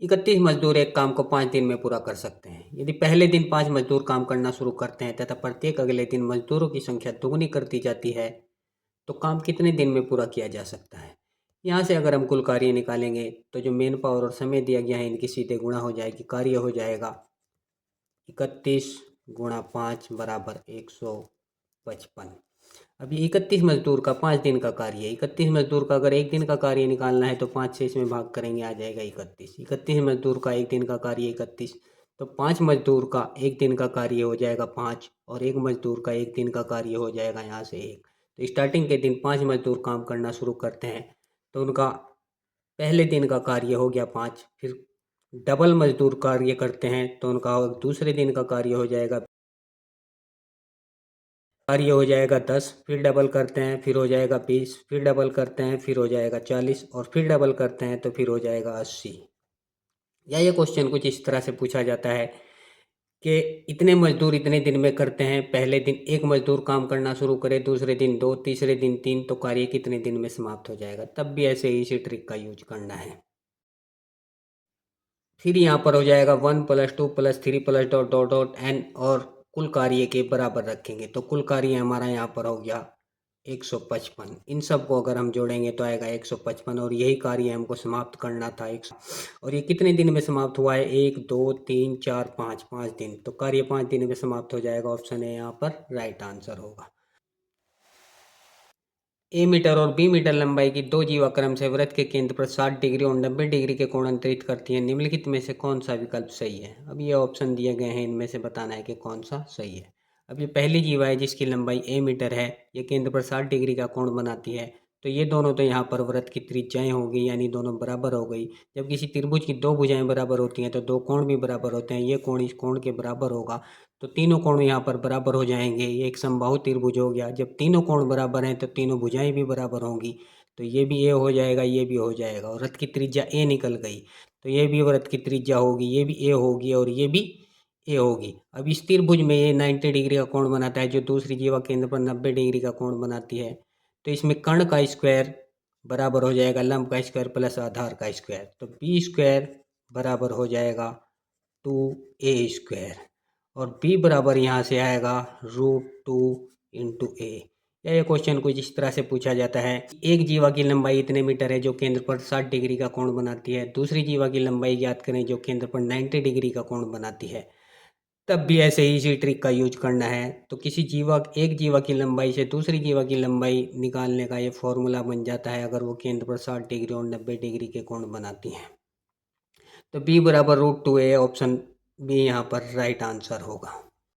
31 मजदूर एक काम को 5 दिन में पूरा कर सकते हैं। यदि पहले दिन 5 मजदूर काम करना शुरू करते हैं तथा प्रत्येक अगले दिन मजदूरों की संख्या दोगुनी करती जाती है तो काम कितने दिन में पूरा किया जा सकता है। यहाँ से अगर हम कुल कार्य निकालेंगे तो जो मेन पावर और समय दिया गया है इनकी सीधे गुणा हो जाएगी। कार्य हो जाएगा 31 गुणा 5 बराबर 155। अब ये 31 मजदूर का 5 दिन का कार्य है। 31 मजदूर का अगर एक दिन का कार्य निकालना है तो 5 से इसमें भाग करेंगे, आ जाएगा 31। 31 मजदूर का एक दिन का कार्य 31, तो 5 मजदूर का एक दिन का कार्य हो जाएगा 5 और एक मजदूर का एक दिन का कार्य हो जाएगा यहाँ से 1। तो स्टार्टिंग के दिन 5 मजदूर काम करना शुरू करते हैं तो उनका पहले दिन का कार्य हो गया 5। फिर डबल मजदूर कार्य करते हैं तो उनका दूसरे दिन का कार्य हो जाएगा 10। फिर डबल करते हैं फिर हो जाएगा 20, फिर डबल करते हैं फिर हो जाएगा 40 और फिर डबल करते हैं तो फिर हो जाएगा 80। या ये क्वेश्चन कुछ इस तरह से पूछा जाता है कि इतने मजदूर इतने दिन में करते हैं। पहले दिन एक मजदूर काम करना शुरू करे, दूसरे दिन 2, तीसरे दिन 3, तो कार्य कितने दिन में समाप्त हो जाएगा। तब भी ऐसे ही इसी ट्रिक का यूज करना है। फिर यहाँ पर हो जाएगा 1 + 2 + 3 + डॉट डॉट डॉट n और कुल कार्य के बराबर रखेंगे तो कुल कार्य हमारा यहाँ पर हो गया 155। इन सब को अगर हम जोड़ेंगे तो आएगा 155 और यही कार्य हमको समाप्त करना था। और ये कितने दिन में समाप्त हुआ है? 1 2 3 4 5, 5 दिन। तो कार्य 5 दिन में समाप्त हो जाएगा। ऑप्शन है यहाँ पर राइट आंसर होगा। ए मीटर और बी मीटर लंबाई की दो जीवा क्रम से वृत्त के केंद्र पर 60 डिग्री और 90 डिग्री के कोण अंतरित करती हैं। निम्नलिखित में से कौन सा विकल्प सही है? अब ये ऑप्शन दिए गए हैं, इनमें से बताना है कि कौन सा सही है। अब ये पहली जीवा है जिसकी लंबाई ए मीटर है, ये केंद्र पर 60 डिग्री का कोण बनाती है। तो ये दोनों तो यहाँ पर वृत्त की त्रिज्याएं हो गई, यानी दोनों बराबर हो गई। जब किसी त्रिभुज की दो भुजाएं बराबर होती हैं तो दो कोण भी बराबर होते हैं। ये कोण इस कोण के बराबर होगा तो तीनों कोण यहाँ पर बराबर हो जाएंगे। ये एक समबाहु त्रिभुज हो गया। जब तीनों कोण बराबर हैं तो तीनों भुजाएं भी बराबर होंगी। तो ये भी ए हो जाएगा, ये भी हो जाएगा और वृत्त की त्रिज्या ए निकल गई। तो ये भी वृत्त की त्रिज्या होगी, ये भी ए होगी और ये भी ए होगी। अब इस त्रिभुज में ये 90 डिग्री का कोण बनाता है, जो दूसरी जीवा केंद्र पर 90 डिग्री का कोण बनाती है। तो इसमें कर्ण का स्क्वायर बराबर हो जाएगा लंब का स्क्वायर प्लस आधार का स्क्वायर। तो बी स्क्वायर बराबर हो जाएगा 2a² और b बराबर यहाँ से आएगा √2 × a। ये क्वेश्चन कुछ इस तरह से पूछा जाता है। एक जीवा की लंबाई इतने मीटर है जो केंद्र पर 60 डिग्री का कोण बनाती है। दूसरी जीवा की लंबाई ज्ञात करें जो केंद्र पर 90 डिग्री का कोण बनाती है। तब भी ऐसे ही इसी ट्रिक का यूज करना है। तो एक जीवा की लंबाई से दूसरी जीवा की लंबाई निकालने का ये फॉर्मूला बन जाता है अगर वो केंद्र पर 60 डिग्री और 90 डिग्री के कोण बनाती हैं। तो b बराबर √2a, ऑप्शन बी यहाँ पर राइट आंसर होगा।